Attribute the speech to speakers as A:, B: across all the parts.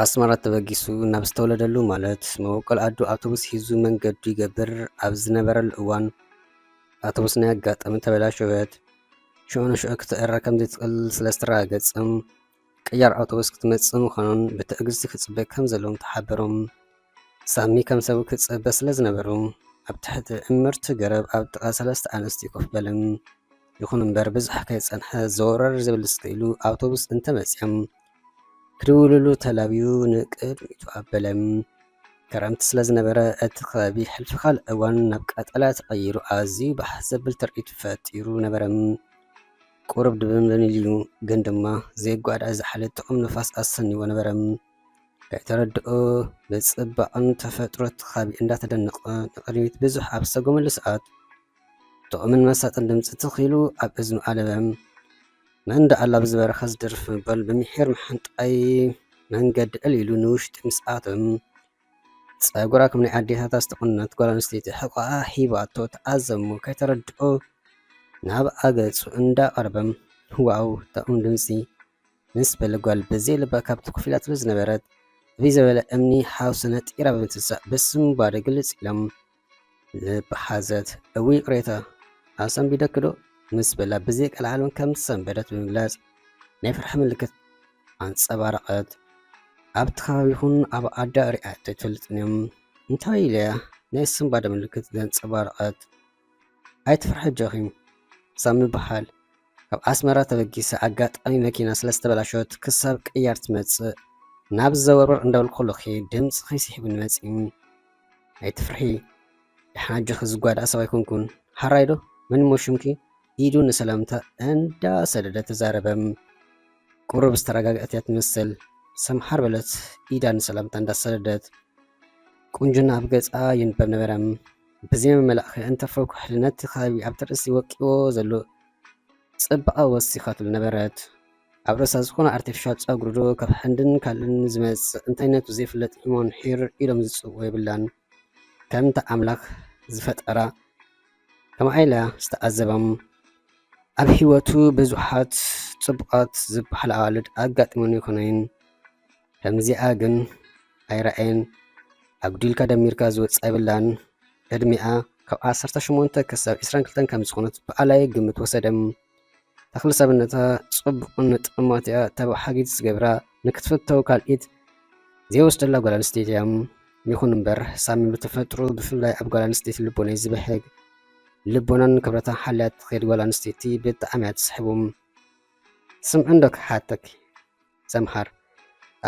A: ኣስመራ ተበጊሱ ናብ ዝተወለደሉ ማለት መቦቆል ኣዱ ኣውቶቡስ ሒዙ መንገዱ ይገብር ኣብ ዝነበረሉ እዋን ኣውቶቡስ ናይ ኣጋጠመ ተበላሸወት። ሽዑ ንሽዑ ክትዕረ ከም ዘይትኽእል ስለዝተረጋገፀም ቅያር ኣውቶቡስ ክትመፅእ ምዃኑን ብትዕግስቲ ክፅበ ከም ዘለዎም ተሓበሮም። ሳሚ ከም ሰብ ክፅበ ስለ ዝነበሩ ኣብ ትሕቲ እምርቲ ገረብ ኣብ ጥቓ ሰለስተ ኣንስቲ ኮፍ በለን። ይኹን እምበር ብዙሕ ከይፀንሐ ዘወረር ዝብልስ ኢሉ ኣውቶቡስ እንተመፅዮም ክድውልሉ ተላብዩ ንቅድሚቱ ኣበለም። ክረምቲ ስለ ዝነበረ እቲ ከባቢ ሕልፊ ካልእ እዋን ናብ ቀጠልያ ተቐይሩ ኣዝዩ ባህ ዘብል ትርኢት ፈጢሩ ነበረም። ቁሩብ ድብንብን ኢሉ ግን ድማ ዘይጓዳእ ዝሓለ ጥዑም ንፋስ ኣሰኒዎ ነበረም። ከይተረድኦ ብፅባቐን ተፈጥሮ እቲ ከባቢ እንዳተደነቐ ንቕድሚት ብዙሕ ኣብ ዝተጎመሉ ሰዓት ጥዑምን መሳጥን ድምፂ ትኺሉ ኣብ እዝኑ ኣለበም። መንዳ ኣላ ብዝበረኸ ዝደርፍ ምባል ብምሒር ምሕንጣይ መንገዲ ዕሊሉ ንውሽጢ ምስ ኣቶም ፀጉራ ከም ናይ ኣዴታታ ዝተቆነነት ጓል ኣንስተይቲ ሕቆኣ ሂባቶ ተኣዘሞ ከይተረድኦ ናብ ኣገፁ እንዳቐረበም ዋው ጥዑም ድምፂ ምስ በለ ጓል በዘይ ልባ ካብቲ ኮፍ ኢላትሉ ዝነበረት እብይ ዝበለ እምኒ ሓውሲ ነጢራ ብምትንሳእ በስምባደ ግልፅ ኢሎም ልበሓዘት እውይ ቅሬታ ኣሰንቢደክ ዶ ምስ በላ ብዘይ ቀልዓሎን ከም ዝሰንበደት ብምግላፅ ናይ ፍርሒ ምልክት ኣንፀባረቐት። ኣብቲ ከባቢ ይኹን ኣብ ኣዳ ሪኣቶ ኣይትፈልጥን እዮም። እንታይ ኢለያ ናይ ስምባደ ምልክት ዘንፀባረቐት? ኣይትፍርሒ ጆኺም ሳሚ በሃል ካብ ኣስመራ ተበጊሰ ኣጋጣሚ መኪና ስለዝተበላሸወት ክሳብ ቅያር ትመፅእ ናብ ዘወርወር እንዳበልኩ ድምፂ ከይስሒቡኒ መፂም። ኣይትፍርሒ ድሕና ጆኺ ዝጓዳእ ሰብ ኣይኮንኩን ሓራይ ዶ መን ሞሹምኪ ኢዱ ንሰላምታ እንዳሰደደ ተዛረበም። ቁሩብ ዝተረጋግአት እያ ትመስል ሰምሓር በለት ኢዳ ንሰላምታ እንዳሰደደት ቁንጅና ኣብ ገፃ ይንበብ ነበረም። ብዘይ መመላእኺ እንተፈኩሕሊ ነቲ ከባቢ ኣብቲ ርእሲ ወቂዎ ዘሎ ፅባቐ ወሲኻትሉ ነበረት። ኣብ ርእሳ ዝኾነ ኣርቲፊሻል ፀጉሪ ዶ ካብ ሕንድን ካልእን ዝመፅእ እንታይነቱ ዘይፍለጥ ሒሞን ሒር ኢሎም ዝፅውዑ የብላን። ከምቲ ኣምላኽ ዝፈጠራ ከም ዓይላ ዝተኣዘቦም ኣብ ሂወቱ ብዙሓት ፅቡቃት ዝበሃል ኣዋልድ ኣጋጢሞን ይኮነይን ከምዚኣ ግን ኣይረአየን። ኣጉዲልካ ደሚርካ ዝወፅእ ኣይብላን። ዕድሚኣ ካብ 18 ክሳብ 22 ከም ዝኾነት ብኣላይ ግምት ወሰደም። ተኽሊ ሰብነታ ፅቡቕን ጥዑማት እያ ተባሓጊት ዝገብራ ንክትፍተው ካልኢት ዘይወስደላ ጓል ኣንስተይቲ እያ። ይኹን እምበር ሳሚ ብተፈጥሮ ብፍላይ ኣብ ጓል ኣንስተይቲ ልቦና ዝበህግ ልቦናን ክብረታን ሓልያት ትኸይድ ጓል ኣንስተይቲ ብጣዕሚ እያ ትስሕቦም። ስምዐን ዶ ክሓተክ ሰምሓር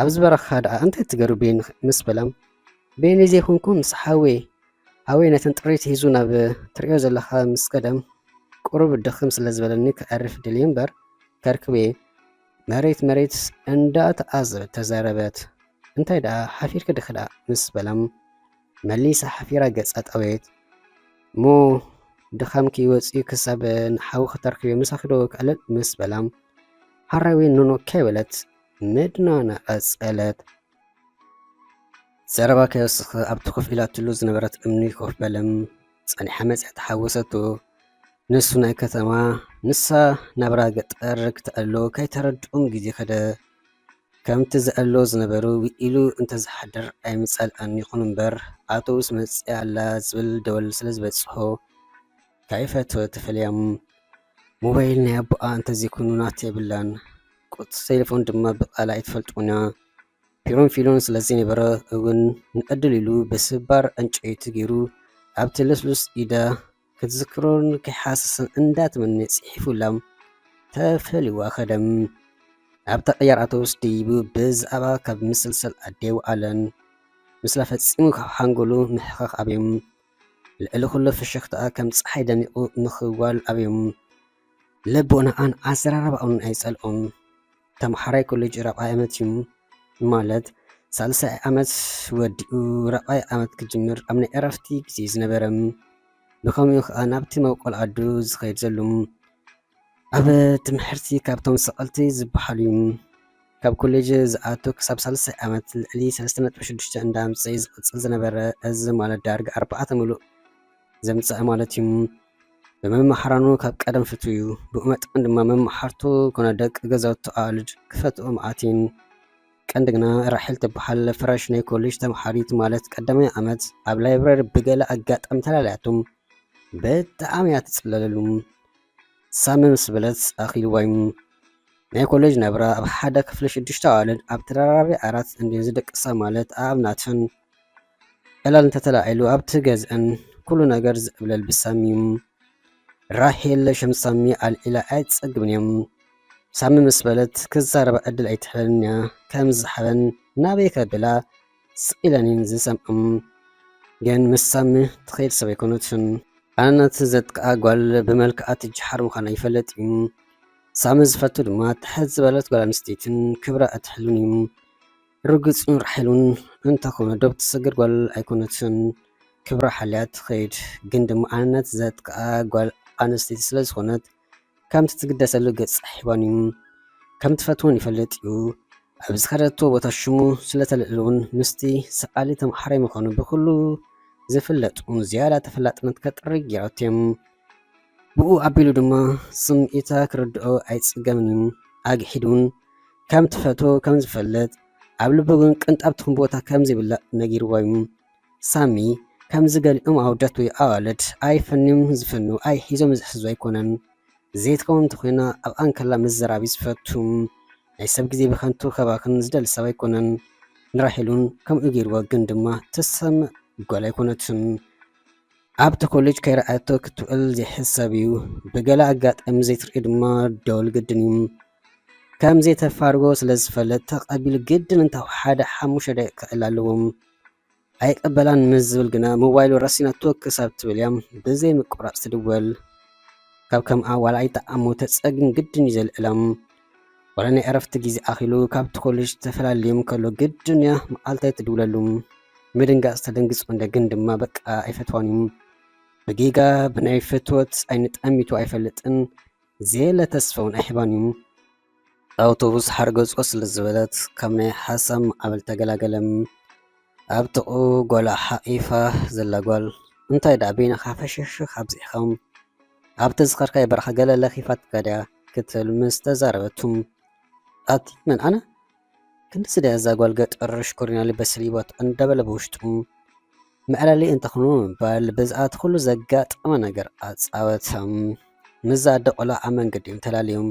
A: ኣብዚ በረኻ ደኣ እንታይ ትገሩ ቤን ምስ በላም ቤነ ዘይኮንኩ ምስ ሃወይ ነተን ጥሪት ሂዙ ናብ ትሪኦ ዘለኻ ምስ ቀደም ቁሩብ ድኽም ስለ ዝበለኒ ክዕርፍ ድልየ እምበር ከርክቤ መሬት እንዳተኣዘበት ተዛረበት። እንታይ ደኣ ሓፊርክ ድኽዳ ምስ በላም መሊሳ ሓፊራ ገፃ ጣወየት ሞ ድኻምኪ ወፂኡ ክሳብ ንሓዊ ክተርክቤ ምሳኺዶ ክዕልል ምስ በላም ሓራይ ወይ ኖኖካ ይበለት ምድናና ቀፀለት። ዘረባ ከይወስኽ ኣብቲ ኮፍ ኢላትሉ ዝነበረት እምኒ ኮፍ በለም። ፀኒሓ መፅያ ተሓወሰቶ ንሱ ናይ ከተማ ንሳ ናብራ ገጠር ክትአሎ ከይተረድኦም ግዜ ከደ ከምቲ ዝአሎ ዝነበሩ ኢሉ እንተዝሓድር ኣይምፀልአን። ይኹን እምበር ኣውቶቡስ መፅያ ኣላ ዝብል ደወል ስለ ዝበፅሖ ካይፈትወ ተፈልያም። ሞባይል ናይ ኣቦኣ እንተዘይኮኑ ናት የብላን። ቁጥ ቴሌፎን ድማ ብቃላ ኣይትፈልጡና። ፒሮን ፊሎን ስለዘይነበረ እውን ንቀድል ኢሉ ብስባር ዕንጨይቲ ገይሩ ኣብቲ ልስሉስ ኢዳ ክትዝክሮን ከይሓስስን እንዳትመነ ፅሒፉላም ተፈልዋ ኸደም። ኣብታ ቅያር ኣውቶቡስ ደይቡ ብዛዕባ ካብ ምስልሰል ኣዴው ኣለን ምስላ ፈፂሙ ካብ ሓንጎሉ ምሕኻኽ ኣብዮም። ልዕሊ ኩሉ ፍሽኽትኣ ከም ፀሓይ ደሚቑ ምኽዋል ኣብዮም። ልቦናኣን ኣዘራርባኡን ኣይፀልኦም። ተምሃራይ ኮሌጅ ራብዓይ ዓመት እዩ ማለት ሳልሳይ ዓመት ወዲኡ ራብዓይ ዓመት ክጅምር ኣብ ናይ ዕረፍቲ ግዜ ዝነበረም። ብኸምኡ ከዓ ናብቲ መቦቆል ኣዱ ዝኸይድ ዘሎ ኣብ ትምህርቲ ካብቶም ሰቐልቲ ዝበሃሉ እዩ። ካብ ኮሌጅ ዝኣቶ ክሳብ ሳልሳይ ዓመት ልዕሊ 3.6 እንዳምፅእ ዝቕፅል ዝነበረ እዚ ማለት ዳርጋ 4 ሙሉእ ዘምፅእ ማለት እዩ። በመምሓራኑ ካብ ቀደም ፍትው እዩ። ብኡ መጠን ድማ መምሓርቱ ኮነ ደቂ ገዛውቲ ኣዋልድ ክፈትኦ መዓትን ቀንዲ ግና ራሒል ትበሃል ፍረሽ ናይ ኮሌጅ ተምሃሪት ማለት ቀዳማይ ዓመት ኣብ ላይብረሪ ብገለ ኣጋጣሚ ተላልያቶም ብጣዕሚ እያ ትፅለለሉ። ሳሚ ምስ በለት ኣኺልዋ እዩ። ናይ ኮሌጅ ናብራ ኣብ ሓደ ክፍሊ 6 ኣዋልድ ኣብ ተደራራቢ ዓራት እንድን ዝደቅሳ ማለት ኣብ ናተን ዕላል እንተተላዒሉ ኣብቲ ገዝአን ኩሉ ነገር ዝእብለል ብሳሚ እዩ። ራሒል ሸምሳሚ ኣልዒላ ኣይትጸግብን እዮም። ሳሚ ምስ በለት ክዛረባ ዕድል ኣይትሕበንን እያ ከም ዝሓበን ናበይ ከብላ ስኢለኒን ዝሰምዖም ግን ምስ ሳሚ ትኸይድ ሰብ ኣይኮነትን። ኣነ ነቲ ዘጥቅዓ ጓል ብመልክዓ ትጀሓር ምዃና ይፈለጥ እዩ። ሳሚ ዝፈቱ ድማ ትሕት ዝበለት ጓል ኣንስተይትን ክብራ እትሕሉን እዩ። ርግፁን ራሒሉን እንተኾነ ዶ ብትሰግር ጓል ኣይኮነትን ክብራ ሓልያ ትኸይድ። ግን ድማ ኣነ ነቲ ዘጥቅዓ ጓል ኣንስተይቲ ስለ ዝኾነት ከምቲ ትግደሰሉ ገጽ ሒባን እዩ። ከም ትፈትዎን ይፈልጥ እዩ። ኣብ ዝኸደትዎ ቦታ ሽሙ ስለተልዕሉን ምስቲ ሰኣሊ ተምሃራይ ምዃኑ ብኩሉ ዝፍለጡ ዝያዳ ተፈላጥነት ከጥርግ ጌራቶ እዮም። ብኡ ኣቢሉ ድማ ስምዒታ ክርድኦ ኣይጽገምን እዩ። ኣግሒዱን ከም ትፈትዎ ከም ዝፈልጥ ኣብ ልቡ ግን ቅንጣብትኹን ቦታ ከም ዘይብላዕ ነጊርዋ እዩ። ሳሚ ከምዚ ገሊኦም ኣውዳት ወይ ኣዋልድ ኣይፈንዮም ዝፈኑ ኣይ ሒዞም ዝሕዙ ኣይኮነን። ዘይትከውን እንተኮይና ኣብ ኣንከላ ምዝራቢ ዝፈቱ ናይ ሰብ ግዜ ብከንቱ ከባክን ዝደሊ ሰብ ኣይኮነን። ንራሒሉን ከምኡ ገይርዎ ግን ድማ ትሰምዕ ጓል ኣይኮነትን። ኣብቲ ኮሌጅ ከይረኣቶ ክትውዕል ዘይሕሰብ እዩ። ብገለ ኣጋጣሚ ዘይትርኢ ድማ ደወል ግድን እዩ። ከምዘይተፋርጎ ስለ ዝፈለጥ ተቐቢሉ ግድን እንታብ ሓደ 5 ደቂቃ ክዕል ኣለዎም። ኣይቀበላን ምስ ዝብል ግና ሞባይሉ ረሲናቶ ክሳብ ትብል እያ ብዘይ ምቁራፅ ትድወል። ካብ ከምኣ ዋላ ኣይጠዓሞ ተፀግም ግድን እዩ ዘልዕሎም። ዋላ ናይ ዕረፍቲ ግዜ ኣኺሉ ካብቲ ኮሌጅ ተፈላለዮም ከሎ ግድን እያ መዓልታይ ትድውለሉ። ምድንጋፅ ዝተደንግፆ እንደግን ድማ በቃ ኣይፈትዋን እዩ። ብጌጋ ብናይ ፍትወት ኣይንጠሚቱ ኣይፈልጥን ዘየለ ተስፋውን ኣይሕባን እዩ። ኣውቶቡስ ሓርገጾ ስለ ዝበለት ካብ ናይ ሓሳብ ማዕበል ተገላገለም። ኣብ ጥቑ ጓላ ሓቂፋ ዘላ ጓል እንታይ ዳ በይናኻ ፈሸሽኽ ኣብዚኢኻም ኣብቲ ዝኸርካይ በረኻ ገለ ለኺፋ ትከድያ ክትብል ምስ ተዛረበቱም ኣቲ መን ኣነ ክንዲ ስድያ እዛ ጓል ገጠር ሽኮሪናሊ በስሊቦት እንዳበለ ብውሽጡ መዕለሊ እንተኾኑ ምባል ብዝኣት ኩሉ ዘጋጠመ ነገር ኣፃወተም። ምዛ ደቆላ ኣብ መንገዲ እዮም ተላልዮም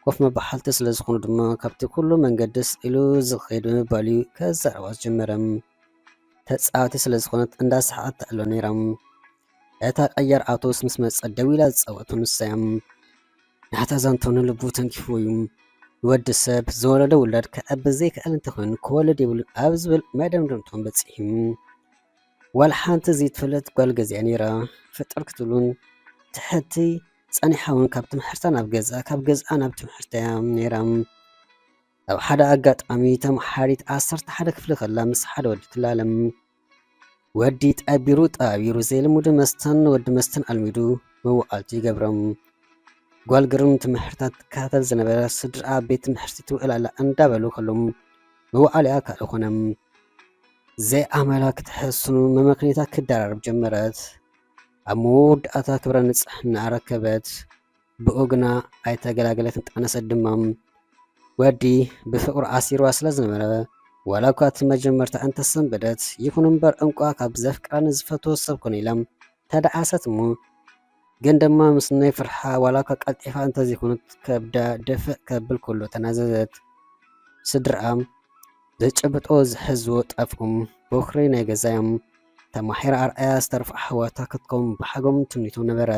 A: ኮፍ መባሓልቲ ስለ ዝኾኑ ድማ ካብቲ ኩሉ መንገድስ ኢሉ ዝኸይድ ምባል እዩ ከዛረባ ጀመረም። ተፃወቲ ስለ ዝኾነት እንዳሰሓቐት ኣሎ ነይራም። እታ ቀያር ኣውቶቡስ ምስ መፀት ደው ኢላ ዝፀወቱ ንሳዮም ናታ ዛንቶን ልቡ ተንኪፉ እዩ። ወዲ ሰብ ዝወለደ ውላድ ከዕቢ ዘይክእል እንተኮይኑ ክወለድ የብሉን ኣብ ዝብል መደምደምቶም በፂሑ ዋላ ሓንቲ ዘይትፈለጥ ጓል ገዚኣ ነይራ። ፍጥር ክትብሉን ትሕቲ ፀኒሓ እውን ካብ ትምህርታ ናብ ገዝኣ ካብ ገዝኣ ናብ ትምህርታ ነይራ። ኣብ ሓደ ኣጋጣሚ ተምሓሪት 11 ክፍሊ ከላ ምስ ሓደ ወዲ ትላለም። ወዲ ጠቢሩ ጠባቢሩ ዘይልሙድ መስተን ወዲ መስተን ኣልሚዱ መዋዕልቲ ይገብሮም። ጓል ግርም ትምህርታት ትከታተል ዝነበረ ስድራ ቤት ትምህርቲ ትውዕል ኣላ እንዳበሉ ከሎም መዋዕሊኣ ካልእ ኾነም። ዘይኣመላ ክትሕስኑ መመክኔታት ክደራርብ ጀመረት። ኣብ መወዳእታ ክብረ ንፅሕና ረከበት። ብኡ ግና ኣይተገላገለትን ጣነሰት ድማ ወዲ ብፍቅሩ ኣሲርዋ ስለ ዝነበረ ዋላ እኳ እቲ መጀመርታ እንተሰንበደት ይኹን እምበር እንቋ ካብ ዘፍቅራን ዝፈትዎ ሰብ ኮነ ኢላ ተደኣሰት እሞ ግን ድማ ምስ ናይ ፍርሓ ዋላ እኳ ቀልጢፋ እንተዘይኮነት ከብዳ ደፍእ ከብል ከሎ ተናዘዘት። ስድርኣ ዘጨብጦ ዝሕዝዎ ጠፍኦም በኽሪ ናይ ገዛዮም ተማሒራ ኣርኣያ ዝተርፋ ኣሕዋታ ክትከውን ብሓጎም ትምኒቶም ነበረ።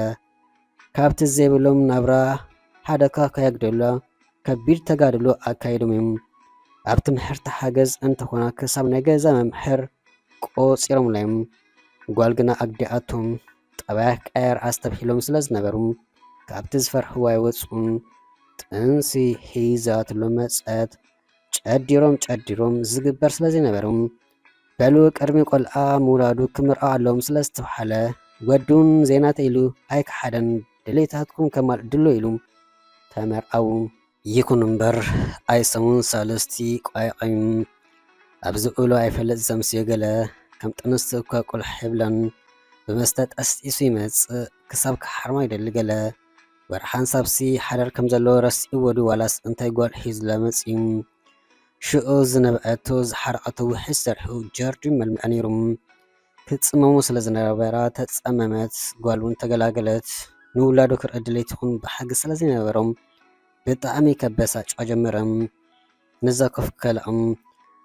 A: ካብቲ ዘይብሎም ናብራ ሓደካ ከየግደላ ከቢድ ተጋድሎ ኣካይዶም እዮም። ኣብ ትምህርቲ ሓገዝ እንተኾና ክሳብ ናይ ገዛ መምሕር ቆፂሮምላ እዮም። ጓል ግና ኣግዲኣቶም ጠባያ ቀየር ኣስተብሂሎም ስለ ዝነበሩ ካብቲ ዝፈርሕዋ ይወፁን ጥንሲ ሒዛትሎ መፀት ጨዲሮም ዝግበር ስለ ዘይነበሮም በሉ ቅድሚ ቆልዓ ምውላዱ ክምርዖ ኣለዎም ስለ ዝተባሃለ ወዱን ዜናተ ኢሉ ኣይክሓደን ድሌታትኩም ከማል ድሎ ኢሉ ተመርዓው። ይኹን እምበር ኣይሰሙን ሳለስቲ ቋይቐም ኣብዚ ውሎ ኣይፈለጥ ዘምስዮ ገለ ከም ጥንስቲ እኳ ቁልሕ የብላን ብመስተ ጠስጢሱ ይመፅእ ክሳብ ክሓርማ ይደሊ ገለ ወርሓን ሳብሲ ሓደር ከም ዘለዎ ረሲኡ ወዱ ዋላስ እንታይ ጓል ሒዙላ መፅዩ ሽዑ ዝነበአቶ ዝሓረቐቶ ውሕስ ሰርሑ ጆርጂ መልምዐ ነይሮም ክትፅመሙ ስለ ዝነበራ ተፀመመት ጓል እውን ተገላገለት ንውላዱ ክርኢ ድሌት ይኹን ብሓጊ ስለ ዘይነበሮም ብጣዕሚ ከበሳጭ ጀመረ ነዛ ከፍ ከልኦም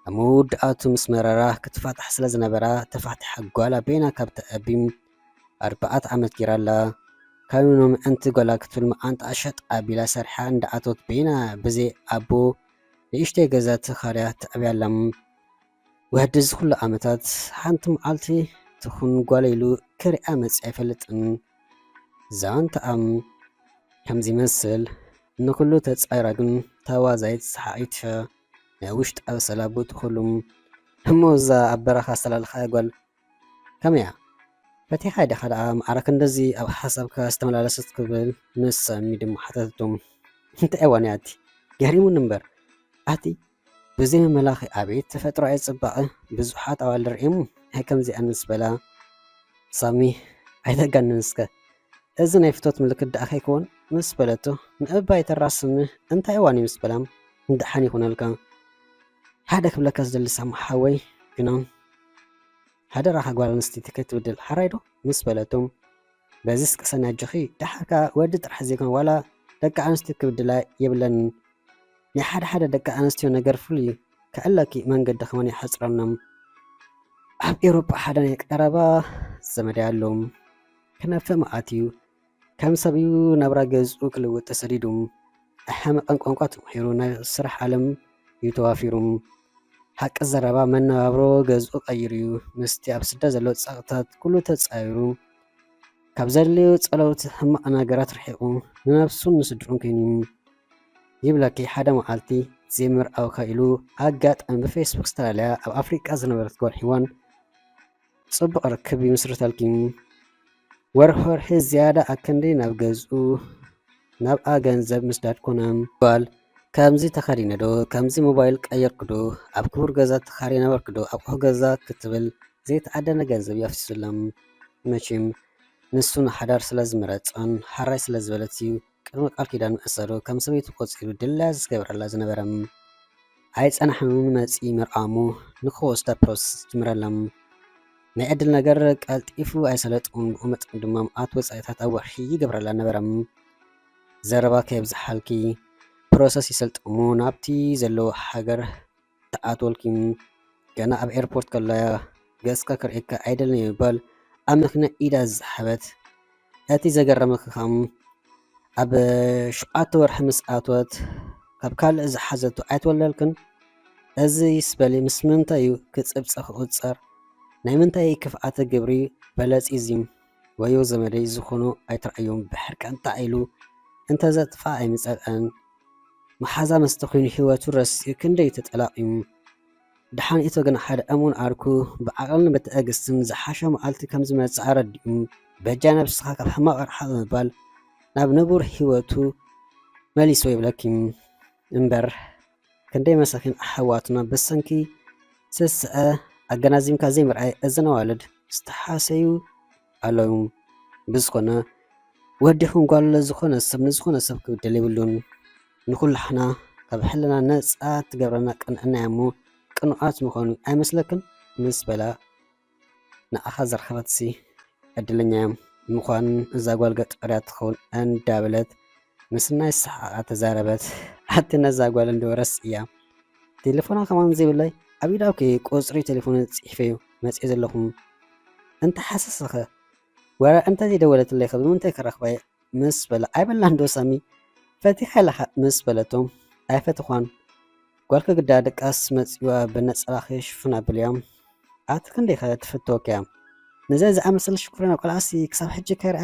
A: ኣብ መወዳእቱ ምስ መረራ ክትፋታሕ ስለ ዝነበራ ተፋቲሓ ጓላ ቤና ካብ ተኣቢም 4 ዓመት ጌራላ ካይኖም እንቲ ጓላ ክትብል መዓንጣ ሸጥ ኣቢላ ሰርሓ እንዳኣቶት ቤና ብዘይ ኣቦ ንእሽተይ ገዛ ተኻርያ ተዕብያላ ወዲ ዝኩሉ ዓመታት ሓንቲ መዓልቲ ትኹን ጓለ ኢሉ ክሪኣ መፅኣ ኣይፈልጥን ዛንተኣም ከምዚ ይመስል ንኩሉ ተፃይራ ግን ተዋዛይት ሰሓኢት ናይ ውሽጢ ኣበሰላ ብትኩሉም እሞ እዛ ኣብ በረኻ ዝተላልኻ ጓል ከመያ ፈቲኻ ዲኻ ደኣ ማዕረክ እንደዚ ኣብ ሓሳብካ ዝተመላለሰት ክብል ምስ ሰሚ ድማ ሓተትቶም እንታይ እዋን ኣቲ ገሪሙን እምበር ኣቲ ብዘይ መመላኺ ኣቤት ተፈጥሮኣዊ ፅባቐ ብዙሓት ኣዋልድ ርኢሙ ናይ ከምዚኣን ምስ በላ ሳሚ ኣይተጋንንስከ እዚ ናይ ፍቶት ምልክት ደኣ ከይከውን ምስ በለቶ ንእባይ ተራስኒ እንታይ እዋን እዩ ምስ በላ እንደሓን ይኹነልካ ሓደ ክብለካ ዝደሊ ሰማሓወይ ግና ሓደ ራኻ ጓል ኣንስተይቲ ከትብድል ሓራይ ዶ ምስ በለቶም በዚ ስቅሰና ጅኺ ዳሓርካ ወዲ ጥራሕ ዘይኮነ ዋላ ደቂ ኣንስትዮ ክብድላ የብለን ናይ ሓደ ደቂ ኣንስትዮ ነገር ፍሉይ ከኣለኪ መንገዲ ከመን ይሓፅረሎም ኣብ ኤውሮጳ ሓደ ናይ ቀረባ ዘመዳይ ኣሎም ክነፈ መኣትዩ ከም ሰብዩ ናብራ ገዝኡ ክልውጥ ተሰዲዱ ኣሓመቐን ቋንቋ ተምሂሩ ናይ ስራሕ ዓለም እዩ ተዋፊሩ ሓቂ ዘረባ መነባብሮ ገዝኡ ቀይሩ እዩ ምስቲ ኣብ ስደ ዘሎ ፀቕታት ኩሉ ተፃይሩ ካብ ዘድልዩ ፀለውቲ ሕማቕ ነገራት ርሒቑ ንነፍሱን ንስድሩን ኮይኑ ይብለኪ ሓደ መዓልቲ ዘይምርኣውካ ኢሉ ኣጋጣሚ ብፌስቡክ ዝተላለያ ኣብ ኣፍሪቃ ዝነበረት ጓል ሒዋን ፅቡቕ ርክብ ይምስርተልኪ ወርሒ ዝያዳ ኣከንደይ ናብ ገዝኡ ናብኣ ገንዘብ ምስዳድ ኮነ ጓል ከምዚ ተኸዲነ ዶ ከምዚ ሞባይል ቀየርኩ ዶ ኣብ ክቡር ገዛ ተኻሪ ነበርክ ዶ ኣቑሑ ገዛ ክትብል ዘይተዓደነ ገንዘብ ይፍስሱላ መቼም ንሱ ንሓዳር ስለ ዝመረፀን ሓራይ ስለ ዝበለት እዩ ቅድሚ ቃል ኪዳን ምእሰሩ ከም ሰበይቱ ቆፂሩ ድላ ዝገብረላ ዝነበረ ኣይፀናሕን መፂ ምርኣሙ ንክወስዳ ፕሮሰስ ጅምረላ ናይ ዕድል ነገር ቀልጢፉ ኣይሰለጡን ብኡ መጠን ድማ መዓት ወፃኢታት ኣብ ወርሒ ይገብረላ ነበረ ዘረባ ከየብዝሓልኪ ፕሮሰስ ይሰልጥሙ ናብቲ ዘለዎ ሃገር ተኣትወልኪ ገና ኣብ ኤርፖርት ከለያ ገጽካ ክርኢካ ኣይደልን ይባል ኣብ መኪና ኢዳ ዝሓበት እቲ ዘገረመክ ከም ኣብ 7 ወርሒ ምስ ኣትወት ካብ ካልእ ዝሓዘቱ ኣይትወለልክን እዚ ይስበል ምስ ምንታይ እዩ ክፅብፀ ክቁፀር ናይ ምንታይ ክፍኣተ ግብሪ በለፂ እዚ ወዮ ዘመደይ ዝኾኑ ኣይተረኣዮም ብሕርቀንታ ኢሉ እንተዘጥፋ ኣይምፀብአን መሓዛ መስተ ኮይኑ ሂወቱ ረሲኡ ክንደይ ተጠላቂሙ ድሓን ኢቶ ግን ሓደ እሙን ኣርኩ ብዓቕልን በትዕግስትን ዝሓሸ መዓልቲ ከም ዝመፅእ ኣረዲኡ በጃ ነብስኻ ካብ ሕማቕ ርሓቕ ምባል ናብ ንቡር ሂወቱ መሊሶ ይብለኪ እምበር ክንደይ መሳኪን ኣሕዋቱና ብሰንኪ ስስዐ ኣገናዚምካ ዘይምርኣይ እዘን ኣዋልድ ዝተሓሰዩ ኣለዉ ብዝኾነ ወዲኹም ጓል ዝኾነ ሰብ ንዝኾነ ሰብ ክብደል ይብሉን ንኩላሕና ካብ ሕልና ነፃ ትገብረና ቅንዕና እሞ ቅኑዓት ምዃኑ ኣይመስለክን ምስ በላ ንኣኻ ዘረኸበትሲ ዕድለኛ ምዃን እዛ ጓል ገጠርያ ትኸውን እንዳበለት ምስ ናይ ሰሓቓ ተዛረበት ሓቲ ነዛ ጓል እንደወረስ እያ ቴሌፎና ከማን ዘይብላይ ኣብ ኢዳውኪ ቁፅሪ ቴሌፎን ፅሒፈዩ መፅእ ዘለኹም እንታይ ሓሰሰኸ ወራ እንታይ ዘይደወለትለይ ኸ ብምንታይ ክረኽባየ ምስ በላ ኣይበላ እንዶ ሳሚ ፈቲኻ ኢላኻ ምስ በለቶም ኣይፈትኳን ጓልከ ግዳ ደቃስ መፅዋ ብነፀላኺ ሽፍና ብልያ ኣቲ ክንደይ ኸ ትፍትወክ እያ ነዚ ዝኣመሰለ ሽኩርና ቆልዓሲ ክሳብ ሕጂ ከይርአ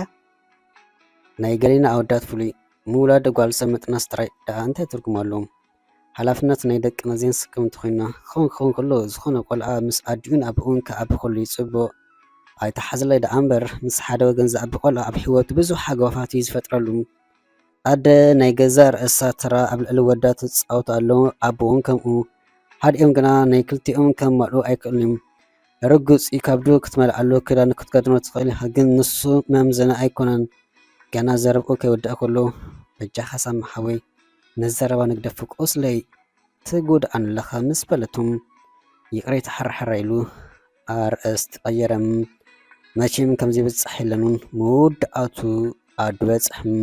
A: ናይ ገሊና ኣወዳት ፍሉይ ምውላድ ጓል ሰብ ምጥናስ ጥራይ ደኣ እንታይ ትርጉም ኣለዎም ሓላፍነት ናይ ደቂ ነዚን ስክም እንተኮይና ክኸውን ከሎ ዝኾነ ቆልዓ ምስ ኣድዩን ኣብኡን ከኣቢ ከሉ ይፅቡቕ ኣይተሓዝለይ ደኣ እምበር ምስ ሓደ ወገን ዝኣቢ ቆልዓ ኣብ ሂወቱ ብዙሕ ሓገፋት እዩ ዝፈጥረሉ ኣደ ናይ ገዛ ርእሳ ተራ ኣብ ልዕሊ ወዳ ትፃወቱ ኣለዉ ኣቦውን ከምኡ ሓዲኦም ግና ናይ ክልቲኦም ከም መልኡ ኣይክእልን ርጉፅ ካብዱ ክትመልዓሉ ክዳን ክትከድኖ ትኽእል ኢኻ ግን ንሱ መምዘነ ኣይኮነን ገና ዘረብኡ ከይወድእ ከሎ በጃኻ ሳምሓወይ ነዘረባ ንግደፍ ቁስለይ ትጎድኣን ኣለኻ ምስ በለቶም ይቕረይ ተሓርሕር ኢሉ ኣርእስቲ ቀየረም። መቼም ከምዚ በፅሕ የለኑን መወዳእቱ ኣዱ በፅሕም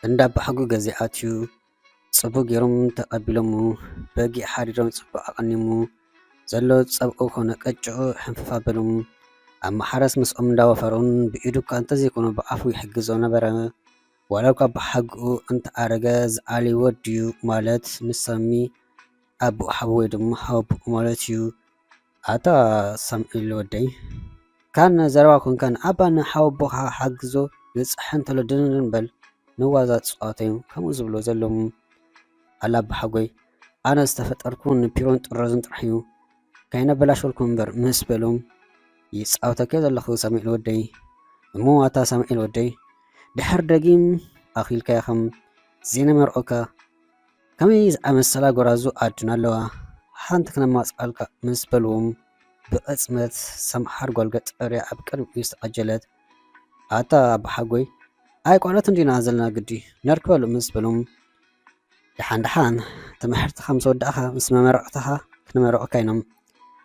A: እንዳባሓጉ ገዜ ኣትዩ ጽቡቕ ገይሮም ተቐቢሎሙ በጊዕ ሓዲዶም ጽቡቕ ኣቐኒሙ ዘሎ ፀብኡ ኮነ ቀጭዑ ሕንፍፍ ኣበሎም ኣብ ማሕረስ ምስኦም እንዳወፈሩን ብኢዱ እኳ እንተዘይኮነ ብኣፉ ይሕግዞ ነበረ። ዋላ እኳ ብሓግኡ እንተኣረገ ዝዓልይዎ ድዩ ማለት ምስ ሰሚ ኣቦኡ ሓዊ ወይ ድማ ሓወቡኡ ማለት እዩ። ኣታ ሳምዒል ወደይ ካነ ዘረባ ኮንካ ንኣባ ንሓወቦኻ ሓግዞ ዝፅሕ እንተሎ ድንን በል ንዋዛ ፅዋታ እዩ ከምኡ ዝብሎ ዘሎም ኣላ ኣቦሓጎይ ኣነ ዝተፈጠርኩ ንፒሮን ጥረዝን ጥራሕ እዩ ከይነበላሸልኩም እምበር ምስ በሎም ይፃወተከ ዘለኹ ሳምዒል ወደይ እሞ ኣታ ሳምዒል ወደይ ድሕር ደጊም ኣኺልካ ኢኸም ዜና መርኦካ ከመይ ዝኣመሰላ ጎራዙ ኣድና ኣለዋ ሓንቲ ክነማፅኣልካ ምስ በልዎም ብቕፅመት ሰምሓር ጓል ገጠር ኣብ ቅድሚኡ ዝተቐጀለት ኣታ ኣቦሓጎይ ኣይ ቋልት እንዲና ዘለና ግዲ ነርክበሉ ምስ በሎም ድሓን ድሓን ትምህርትኻ ምስ ወዳእኻ ምስ መመረቕትኻ ክንመረቑካ ኢኖም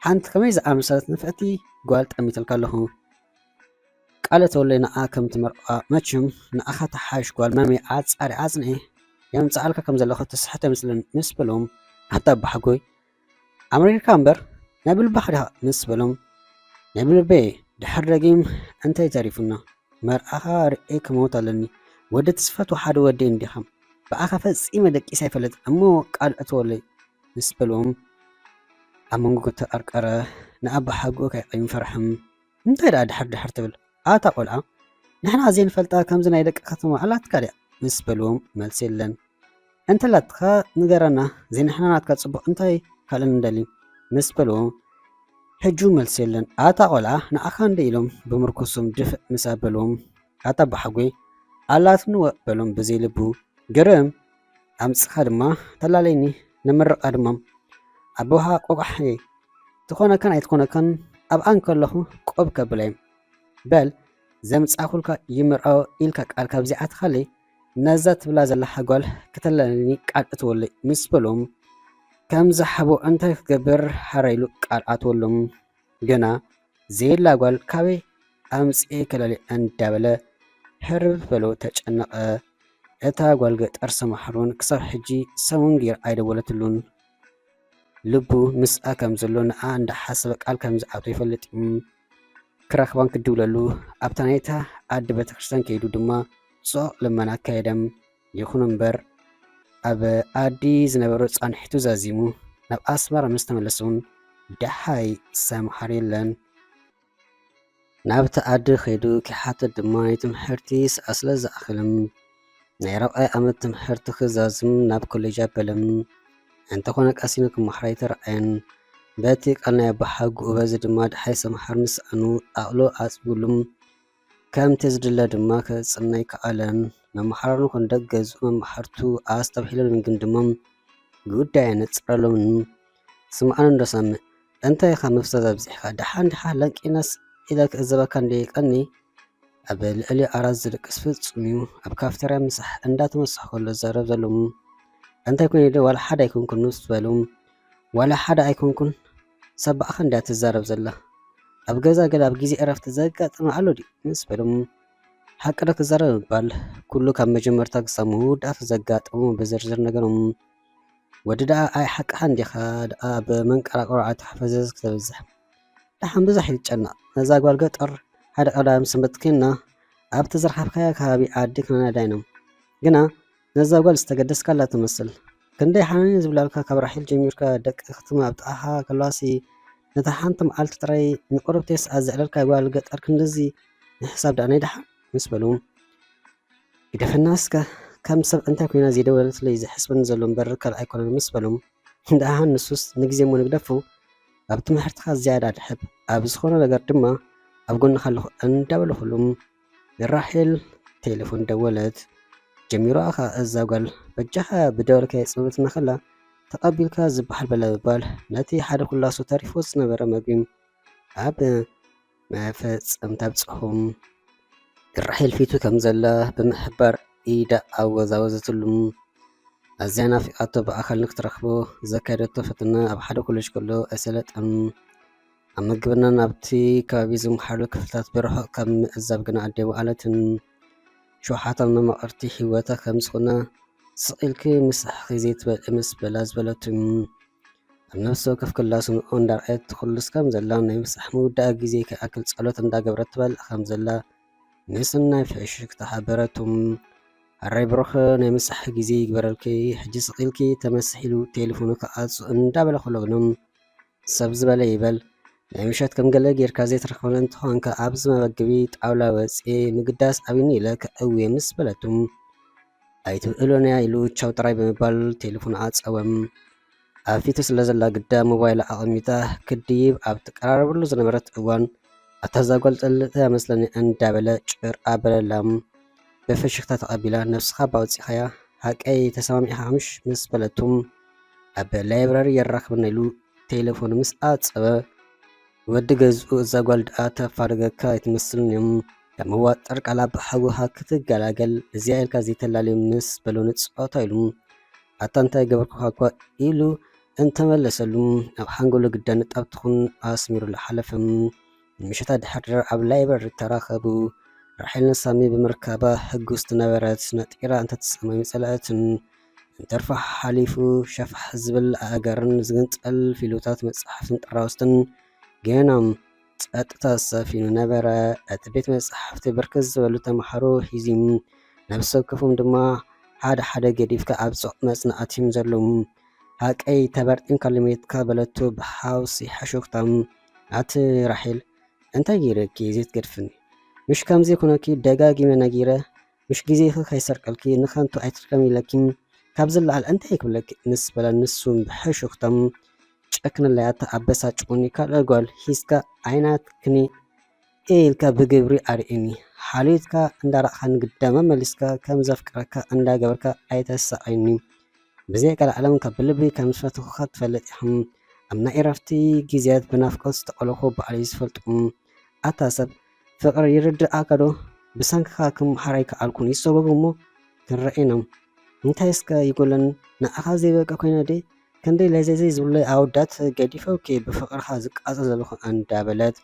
A: ሓንቲ ከመይ ዝኣመሰለት ንፍዕቲ ጓል ጠሚተልካ ኣለኹ ቃለ ተወለይ ንኣ ከም ትመርqa መቸም ንኣኻ ተሓሽ ጓል መመይ ዓፃሪ ዓፅንኤ የምፅኣልካ ከም ዘለኹ ትስሕተ ምስልን ምስ በሎም ኣታ ኣቦሓጎይ ኣሜሪካ እምበር ናይ ብልባኻ ዲኻ ምስ በሎም ናይ ብልቤ ድሕር ደጊም እንታይ ተሪፉና መርኣኻ ርኤ ክመውት ኣለኒ ወዲ ትስፈትዎ ሓደ ወዲ እንዲኻ ብኣኻ ፈፂመ ደቂሳ ይፈለጥ እሞ ቃልዕ ተወለይ ምስ በልዎም ኣብ መንጎ ተቐርቀረ ንኣቦሓጎ ከይቀይም ፈርሕም እንታይ ደኣ ድሕር ድሕር ትብል ኣታ ቆልዓ ንሕና ዘይንፈልጣ ከምዚ ናይ ደቂ ከተማ ኣላትካ ድያ ምስ በልዎም መልሲ የለን እንተላትካ ንገረና ዘይንሕና ናትካ ፅቡቕ እንታይ ካልእ ንደሊ ምስ በልዎም ሕጁ መልሲ የለን ኣታ ቆልዓ ንኣኻ እንደ ኢሎም ብምርኩሶም ድፍእ ምስ ኣበልዎም ኣታ ኣቦሓጎይ ኣላትንወ በሎም ብዘይ ልቡ ግርም ኣምፅኻ ድማ ተላለይኒ ንምርቃ ድማ ኣቦሃ ቆቋሕ ትኾነከን ኣይትኾነከን ኣብኣን ከለኹ ቆብ ከብለይ በል ዘምፃኩልካ ይምርኣው ኢልካ ቃል ካብዚኣ ትኻለይ ነዛ ትብላ ዘላሓ ጓል ከተለኒ ቃል እትወለይ ምስ በሎም ከም ዝሓቦ እንታይ ክገብር ሓረይሉ ቃል ኣትወሎም ገና ዘየላ ጓል ካበይ ኣምፅኤ ከለሊ እንዳበለ ሕርብ በሎ ተጨነቐ። እታ ጓል ገጠር ሰማሕሩን ክሳብ ሕጂ ሰሙን ጌር ኣይደወለትሉን ልቡ ምስኣ ከም ዘሎ ንኣ እንዳሓሰበ ቃል ከም ዝኣቶ ይፈልጥ ክረኽባን ክድውለሉ ኣብታ ናይታ ኣዲ ቤተክርስትያን ከይዱ ድማ ፅቕ ልመና ኣካየደም ይኹን እምበር ኣብ ኣዲ ዝነበሮ ፃንሒቱ ዛዚሙ ናብ ኣስመራ ምስ ተመለሰውን ደሓይ ሰምሓር የለን ናብቲ ኣዲ ከይዱ ክሓትት ድማ ናይ ትምህርቲ ስለ ዝኣኽልም ናይ 4ይ ዓመት ትምህርቲ ክዛዝም ናብ ኮሌጅ ኣበለም እንተኾነ ቀሲኑ ክመሓራ ይተረኣየን በቲ ቃል ናይ ኣቦሓጎኡ በዚ ድማ ድሓይ ሰምሓር ምስኣኑ ኣቕሎ ኣፅቡሉም ከምቲ ዝድለ ድማ ከፅናይ ከኣለን መማሓራኑ ኮንደገዝኡ መማሓርቱ ኣስተብሂሎምን ግን ድማ ጉዳይ ነፅረሎምን ስምዓኑ እንደሰምዕ እንታይ ኻ መፍሰት ኣብዚሕካ ድሓን ድሓ ለንቂነስ ኢለ ክእዘበካ እንደይቀኒ ኣብ ልዕሊ ኣራት ዝድቅስ ፍጹም እዩ ኣብ ካፍተርያ ምሳሕ እንዳተመሳሕ ከሎ ዘረብ ዘሎም እንታይ ኮነ ደ ዋላ ሓደ ኣይኮንኩን ምስ በሎም ዋላ ሓደ ኣይኮንኩን ሰባእኻ እንዳ ትዛረብ ዘላ ኣብ ገዛ ገለ ኣብ ግዜ ዕረፍቲ ዘጋጥም ኣሎ ዲ ምስ በሎም ሓቂ ዶ ክዛረብ ምባል ኩሉ ካብ መጀመርታ ክሳብ መወዳእታ ዘጋጥሙ ብዝርዝር ነገሮም ወዲ ደኣ ኣይ ሓቅኻ እንዲኻ ደኣ ብመንቀራቀሮ ኣትሕፈዘዝ ክተበዝሕ ድሓን ብዙሕ ይጨነቕ ነዛ ጓል ገጠር ሓደ ቀዳም ሰንበት ኮይና ኣብቲ ዝረኸብካያ ከባቢ ዓዲ ክነዳይኖም ግና ነዛ ጓል ዝተገደስካላ ትመስል ክንደይ ሓናኒ ዝብላልካ ካብ ራሒል ጀሚርካ ደቂ ክትማ ኣብ ጥቓኻ ከለዋሲ ነታ ሓንቲ መዓልቲ ጥራይ ንቁርብቴስ ኣዘዕለልካ ጓል ገጠር ክንደዚ ንሕሳብ ዳኣ ናይ ድሓን ምስ በሎም ይደፈናስከ ከም ሰብ እንታይ ኮይና ዘይደወለትለይ ዝሕስበኒ ዘሎ እምበር ካልእ ኣይኮነን ምስ በሎም ድሓን ንሱስ ንግዜ ሞ ንግደፉ ኣብ ትምህርትካ ዝያዳ ድሕብ ኣብ ዝኾነ ነገር ድማ ኣብ ጎንካ ኣለኹ እንዳበለ ኩሎም ራሒል ቴሌፎን ደወለት ጀሚሮ ኣኻ እዛ ጓል በጃኻ ብደወልካ የፅብት እናኸላ ተቐቢልካ ዝበሃል በለ ምባል ነቲ ሓደ ኩላሱ ተሪፎ ዝነበረ መግቢም ኣብ መፈፀምታ ኣብፅሖም ራሒል ፊቱ ከም ዘላ ብምሕባር ኢዳ ኣወዛወዘትሉ ኣዝያ ናፊቃቶ ብኣካል ንክትረክቦ ዘካየደቶ ፈተና ኣብ ሓደ ኮሌጅ ከሎ ኣይሰለጠን። ኣብ ምግብና ናብቲ ከባቢ ዝመሓሉ ክፍልታት ብርሑቕ ካብ ምዕዛብ ግና ኣዴ በኣለትን ሸውሓታን መማቕርቲ ሂወታ ከም ዝኾነ ስቂልኪ ምስሕኺ ዘይትበልዒ ምስ በላ ዝበለቱ ኣብ ነፍሲ ወከፍ ክላሱ ንኡ እንዳርአየት ትኩልስ ከም ዘላ ናይ ምስራሕ ምውዳእ ግዜ ከይኣክል ጸሎት እንዳገበረት ትበልዕ ከም ዘላ ንስናይ ፍዕሽክ ተሓበረቱም። ኣራይ ብሩኽ ናይ ምስራሕ ግዜ ይግበረልኪ ሕጂ ስቂልኪ ተመስሒሉ ቴሌፎኑ ክኣፁ እንዳበለ ከሎ ግኖም ሰብ ዝበለ ይበል ናይ ምሸት ከም ገለ ጌርካ ዘይትረክበን እንትኾንካ ኣብዚ መበግቢ ጣውላ ወፅኤ ምግዳስ ኣብኒ ኢለ ክዕውየ ምስ በለቱም ኣይትውዕሎንያ ኢሉ ቻው ጥራይ ብምባል ቴሌፎን ኣፀወም። ኣብ ፊቱ ስለ ዘላ ግዳ ሞባይል ኣቐሚጣ ክድይብ ኣብ ትቀራረበሉ ዝነበረት እዋን ኣታዛጓል ጠልጠ መስለኒ እንዳበለ ጭር ኣበለላም ብፍሽክታ ተቐቢላ ነፍስኻ ባውፂኻያ ሃቀይ ተሰማሚዕኻ ምሽ ምስ በለቱም ኣብ ላይብረሪ የራክብና ኢሉ ቴሌፎን ምስ ኣፀበ ወዲ ገዝኡ እዛ ጓል ድኣ ተፋርገካ ኣይትመስልን እዮም ካብ መዋጠር ቃላ ብሓጉሃ ክትገላገል እዚኣ ኢልካ ዘይተላለዩ ምስ በሎ ንፅኦታ ኢሉ ኣታ እንታይ ገበርኩካ እኳ ኢሉ እንተመለሰሉ ኣብ ሓንጎሎ ግዳ ንጣብትኹን ኣስሚሩሉ ሓለፈም። ንምሸታ ድሕር ኣብ ላይብረሪ ተራኸቡ። ራሒል ነሳሚ ብምርካባ ሕጉስቲ ነበረት ነጢራ እንተትስእመ ይፀልአትን እንተርፋ ሓሊፉ ሸፋሕ ዝብል ኣእጋርን ዝግንጠል ፊሉታት መፅሓፍትን ጥራውስትን ገናም ጸጥታ ሰፊኑ ነበረ። እቲ ቤት መፅሓፍቲ ብርክት ዝበሉ ተምሃሮ ሒዙ ነብሲ ወከፎም ድማ ሓደ ሓደ ገዲፍካ ኣብ ፆቕ መፅናዕትዮም ዘለዉ ሃቀይ ተበርጢምካ ልሜትካ በለቶ ብሓውሲ ሓሾክታም ኣቲ ራሒል እንታይ ገይረኪ ዘይትገድፍኒ ምሽ ከምዚ ኮነኪ ደጋጊመ ነጊረ ምሽ ግዜኺ ከይሰርቀልኪ ንኸንቱ ኣይትርከም ኢለኪ ካብ ዝለዓል እንታይ ክብለኪ ምስ በለ ንሱም ብሓሾክታም ጨክንለያታ ኣበሳጭቁኒ ካልእ ጓል ሒዝካ ዓይናት ክኒ ኢልካ ብግብሪ ኣርኢኒ ሓሊትካ እንዳራእኻ ንግዳመ መሊስካ ከም ዘፍቅረካ እንዳገበርካ ኣይተሳቀይኒ ብዘይ ቃል ዓለም ካብ ብልቢ ከም ዝፈትኹካ ትፈልጥ ኢኹም ኣብ ናይ ዕረፍቲ ግዜያት ብናፍቆት ዝተቆለኹ በዓል ዝፈልጡ ኣታ ሰብ ፍቅሪ ይርድኣካ ዶ ብሰንክኻ ክመሓራይ ከኣልኩን ይሰበቡ እሞ ክንረአናም እንታይ እስከ ይጎለን ንኣኻ ዘይበቃ ኮይነ ደ ክንደይ ለዘዘይ ዝብለይ ኣወዳት ገዲፈውኪ ብፍቅርካ ዝቃፀ ዘለኹ እንዳበለት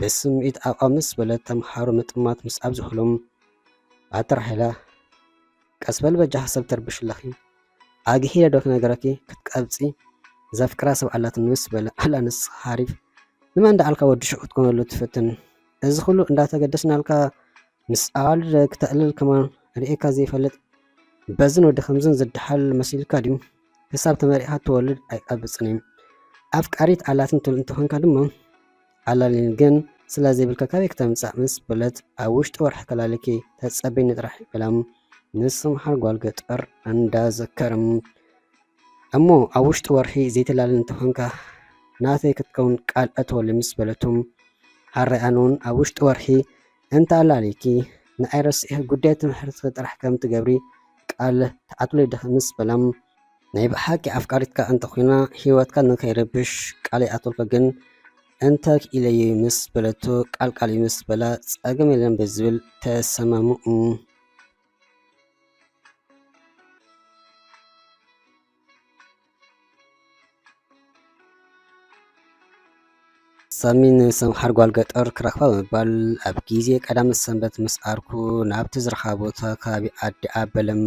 A: ብስምዒት ኣቋ ምስ በለት ተምሃሮ ምጥማት ምስ ኣብዝሕሎም ኣተራሒላ ቀስበል በጃ ሰብ ተርብሽለኺ ኣግሂለ ዶ ክነገረኪ ክትቀብፂ ዘፍቅራ ሰብ ኣላትን ምስ በለ ኣላ ንስ ሓሪፍ ንማ እንዳዓልካ ወዲ ሽዑ ክትኮነሉ ትፍትን እዚ ኩሉ እንዳተገደስናልካ ምስ ኣዋልድ ክተዕልል ከማን ርኢካ ዘይፈልጥ በዝን ወዲ ከምዝን ዝድሓል መሲልካ ድዩ ክሳብ ተመሪእካ ትወልድ ኣይቀብፅን እዩ ኣፍቃሪት ኣላትን ትብል እንትኾንካ ድማ ኣላልን ግን ስለ ዘይብልካ ካበይ ክተምፃእ ምስ በለት ኣብ ውሽጢ ወርሒ ከላለኪ ተፀበይኒ ጥራሕ ይበላም ንስምሓር ጓል ገጠር እንዳዘከርም እሞ ኣብ ውሽጢ ወርሒ ዘይተላልን እንትኾንካ ናተይ ክትከውን ቃል እተወሊ ምስ በለቱም ሃረኣኑን ኣብ ውሽጢ ወርሒ እንተኣላሊኪ ንኣይረስሕ ጉዳይ ትምህርቲ ጥራሕ ከም ትገብሪ ቃል ተኣትሎ ይደኽ ምስ በላም ናይ ብሓቂ ኣፍቃሪትካ እንተኮይና ሂወትካ ንከይረብሽ ቃል ይኣተልካ ግን እንተ ክኢለየ ምስ በለቶ ቃልቃል ምስ በላ ፀገም የለን ብዝብል ተሰማምኡ። ሰሚን ሰምሓር ጓል ገጠር ክረክባ ብምባል ኣብ ግዜ ቀዳም ሰንበት ምስ ኣርኩ ናብቲ ዝረኻ ቦታ ከባቢ ኣዲ ኣበለም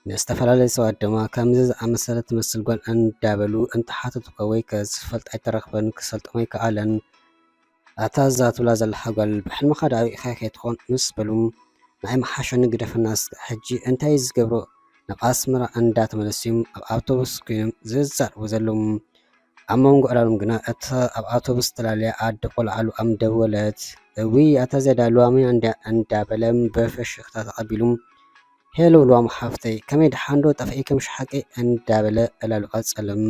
A: ንዝተፈላለዩ ሰባት ድማ ከምዚ ዝኣመሰለ ትመስል ጓል እንዳበሉ እንተሓተቱካ ወይ ከዝፈልጥ ኣይተረኽበን ክሰልጦም ኣይከኣለን ኣታ እዛ ትብላ ዘለካ ጓል ብሕልምካ ዳዊእኻ ከይትኾን ምስ በሉ ናይ መሓሸኒ ግደፈናስ ሕጂ እንታይ ዝገብሮ ናብ ኣስመራ እንዳተመለስዮም ኣብ ኣውቶቡስ ኮይኖም ዝዛረቡ ዘለዉ ኣብ መንጎ ዕላሎም ግና እታ ኣብ ኣውቶቡስ ተላለያ ኣዲ ቆልዓሉ ኣም ደወለት እዊ ኣታ ዘዳ ልዋመያ እንዳበለም ብፍሽክታ ተቐቢሉ ሄሎ ልዋም ሓፍተይ ከመይ ድሓንዶ ጠፍኢ ከም ሸሓቂ እንዳበለ ዕላሉ ቀፀለም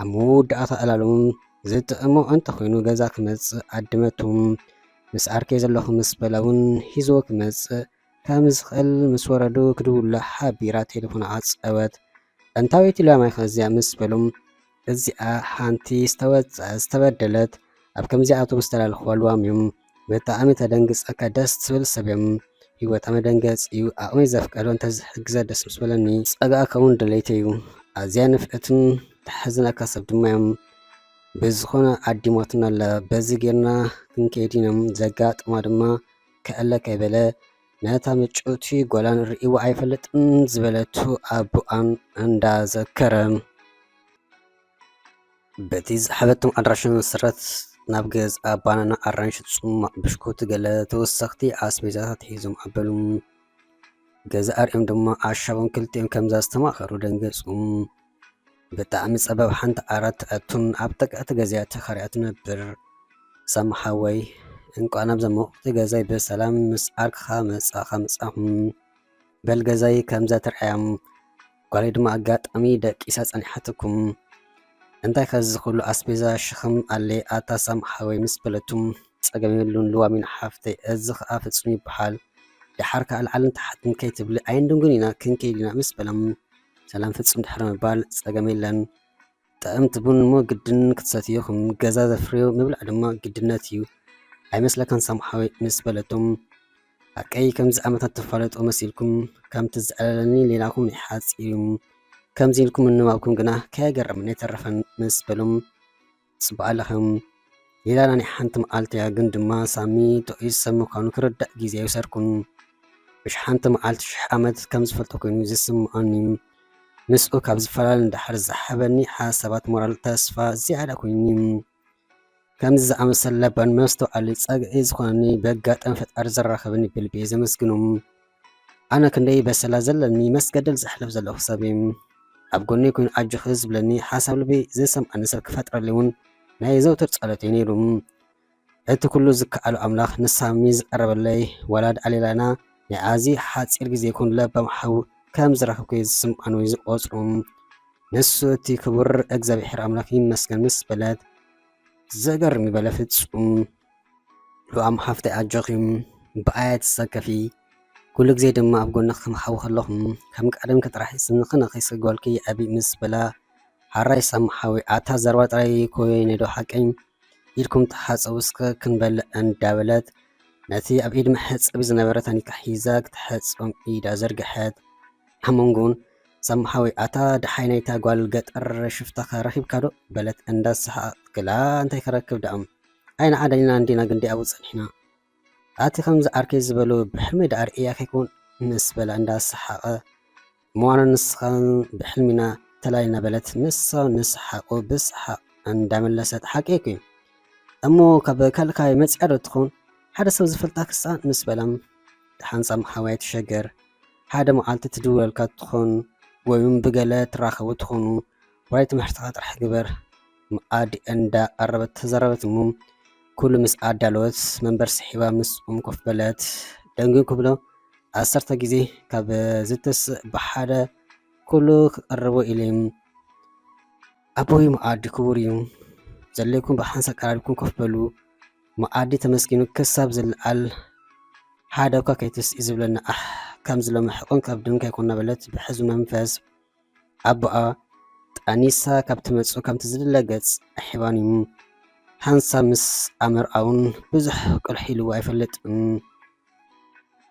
A: ኣብ መወዳእታ ዕላሎም ዝጥዕሞ እንተኮይኑ ገዛ ክመፅእ ኣድመቱም ምስ ኣርኬ ዘለኹ ምስ በላውን ሂዝዎ ክመፅእ ከም ዝኽእል ምስ ወረዱ ክድውላ ሓቢራ ቴሌፎን ኣፀወት እንታወይቲ ልዋማይ ከዚያ ምስ በሎም እዚኣ ሓንቲ ዝተወፅአ ዝተበደለት ኣብ ከምዚ ኣውቶቡስ ተላልኽዋ ልዋም እዮም ብጣዕሚ ተደንግፀካ ደስ ትብል ሰብ እዮም ሂወታ መደንገፂ እዩ ኣቕሚ ዘፍቀዶ እንተዝሕግዘ ደስ ምስ በለኒ ፀጋእካ እውን ድሌተ እዩ ኣዝያ ንፍዕትን ተሓዝነካ ሰብ ድማ እዮም ብዝኾነ ኣዲሞትና ኣላ በዚ ጌርና ክንከይድ ኢኖም ዘጋጥማ ድማ ከአለካ ይበለ ነታ ምጩቲ ጓላን ርእይዋ ኣይፈልጥን ዝበለቱ ኣቡኣን እንዳዘከረ በቲ ዝሓበቶም ኣድራሻ መሰረት ናብ ገዛ ባናና ኣራንሺ ፅሟቅ ብሽኩቲ ገለ ተወሰኽቲ ኣስቤዛታት ሒዞም ኣበሉ ገዛ ኣርኦም ድማ ኣሻቦም ክልቲኦም ከምዛ ዝተማኸሩ ደንገፁ ብጣዕሚ ፀበብ ሓንቲ ዓራት ተኣቱን ኣብ ጠቅዕቲ ገዛያ ተኸሪያ ትነብር ሰማሓወይ እንኳን ናብ ዘመቕቲ ገዛይ ብሰላም ምስ ዓርክኻ መፃኻ መፃኹም በል ገዛይ ከምዛ ትርአያም ጓለይ ድማ ኣጋጣሚ ደቂሳ ፀኒሓትኩም እንታይ ከዚ ኩሉ ኣስቤዛ ሽኽም ኣለ ኣታ ሰማሓወይ ምስ በለቱም ፀገም የብሉን ልዋሚን ሓፍተይ እዚ ከዓ ፍፁም ይበሃል ድሓርካ ኣልዓልን ታሕትን ከይትብሊ ኣይንድንጉን ኢና ክንከይድ ኢና ምስ በሎም ሰላም ፍፁም ድሕሪ ምባል ፀገም የለን ጠዕምቲ ቡን እሞ ግድን ክትሰትዩኹም ገዛ ዘፍርዮ ምብላዕ ድማ ግድነት እዩ ኣይመስለካን ሰማሓወይ ምስ በለቶም ኣቀይ ከምዚ ዓመታት ተፋለጦ መሲልኩም ከምቲ ዝዕለለኒ ሌላኩም ናይ ሓፂር እዩ ከምዚ ኢልኩም እንባብኩም ግና ከየገርምን የተረፈን ምስ በሎም ፅቡቅ ኣለኹም ሌላና ናይ ሓንቲ መዓልቲ እያ ግን ድማ ሳሚ ጥዑይ ሰብ ምዃኑ ክርዳእ ግዜ ይውሰድኩን ብሽ ሓንቲ መዓልቲ 1000 ዓመት ከም ዝፈልጦ ኮይኑ ዝስምዖኒ ምስኡ ካብ ዝፈላለ እንዳሕር ዝሓበኒ ሓሳባት ሞራል ተስፋ ዝያዳ ኮይኑ ከምዚ ዝኣመሰለ ለባን መስተውዓሊ ፀግዒ ዝኾነኒ በጋጠም ፈጣሪ ዘራኸበኒ ብልቢ ዘመስግኖም ኣነ ክንደይ በሰላ ዘለኒ መስገደል ዘሕልፍ ዘለኹ ሰብ እየ ኣብ ጎነይ ኮይኑ ኣጅኹ ዝብለኒ ሓሳብ ልቢ ዝሰምዓኒ ሰብ ክፈጥረለይ እውን ናይ ዘውትር ጸሎት እዩ ነይሩ እቲ ኩሉ ዝከኣሉ ኣምላኽ ንሳሚ ዝቀረበለይ ወላድ ኣሌላና ናይ ኣዝዩ ሓፂር ግዜ ይኩን ለባምሓው ከም ዝረኸብኩ ዝስምዓኑ ዝቆፅሮም ንሱ እቲ ክቡር እግዚኣብሔር ኣምላኽ ይመስገን ምስ በለት ዘገርም ይበለ ፍፁም ልዋም ሓፍተይ ኣጆኺም ብኣያት ዝሰከፊ ኩሉ ግዜ ድማ ኣብ ጎንኽ ክምሓዊ ከለኹም ከም ቀደም ከጥራሕ ስንኽነኺስ ጓልኪ ኣቢ ምስ በላ ሓራይ ሰማሓዊ ኣታ ዘረባ ጥራይ ኮይነ ዶ ሓቀኝ ኢልኩም ተሓፀቡ እስከ ክንበልዕ እንዳበለት ነቲ ኣብ ኢድ መሕፀቢ ዝነበረ ታኒካ ሒዛ ክትሕፀቦም ኢዳ ዘርግሐት ሓመንጎን ሰማሓዊ ኣታ ድሓይ ናይታ ጓል ገጠር ሽፍታኻ ረኺብካ ዶ በለት እንዳሰሓቕት ክላ እንታይ ከረክብ ዳኦም ኣይና ዓደኒና እንዲና ግንዲ ኣብኡ ፀኒሕና ኣቲ ከምዚ ኣርኬ ዝበሉ ብሕልሚ ዳኣርእያ ከይኮን ምስ በላ እንዳሰሓቐ እመዋነ ንስኻን ብሕልሚና ተላይና በለት ንሳ ንስሓቁ ብስሓቅ እንዳመለሰት ሓቂኩ እሞ ካብ ካልካይ መፅያ ዶ ትኾን ሓደ ሰብ ዝፈልጣ ክሳን ምስ በላም ድሓን ሰማሓዋይ ትሸገር ሓደ መዓልቲ ትድውለልካ ትኾን ወይም ብገለ ትራኸቡ ትኾኑ ዋይ ትምህርትኻ ጥራሕ ግበር መኣዲ እንዳቀረበት ተዘረበት እሞ ኩሉ ምስ ኣዳለወት መንበር ስሒባ ምስኦም ኮፍ በለት ደንጊ ክብሎ 10 ግዜ ካብ ዝተስእ ብሓደ ኩሉ ክቐርቦ ኢለዮም ኣቦይ መኣዲ ክቡር እዩ ዘለይኩም ብሓንሳብ ቀራሪብኩም ኮፍ በሉ መኣዲ ተመስኪኑ ክሳብ ዝለዓል ሓደ እኳ ከይትስኢ ዝብለና ከም ዝለመሐቆን ካብ ድንካ ይኮና በለት ብሕዙ መንፈስ ኣቦኣ ጣኒሳ ካብ ትመፁ ከምቲ ዝድለ ገፅ ኣሒባን እዩ ሓንሳ ምስ ኣመርኣውን ብዙሕ ቅልሒልዎ ኣይፈልጥን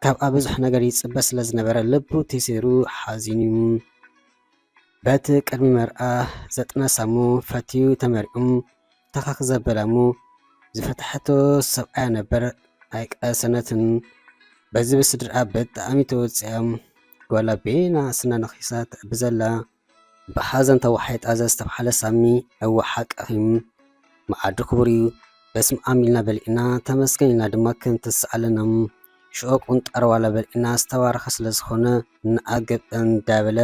A: ካብኣ ብዙሕ ነገር ይፅበ ስለ ዝነበረ ልቡ ተሲሩ ሓዚኑ እዩ በቲ ቅድሚ መርኣ ዘጥነሳሙ ፈትዩ ተመሪኦም ተኻኽ ዘበላሙ ዝፈትሐቶ ሰብኣያ ነበር ኣይቀሰነትን በዚ ብስድርኣ ብጣዕሚ ተወፅኦም ጓላ ቤና ስና ነኺሳ ትዕብዘላ ብሓዘን ተዋሓይጣ ዝተባሓለ ሳሚ ኣዋሓቀኺም መኣዲ ክቡር እዩ በስም ኣሚልና በሊእና ተመስገን ኢልና ድማ ክንትስኣለና ሽኦቁን ጠረዋላ በሊእና ዝተባረኸ ስለ ዝኾነ ንኣገብ እንዳበለ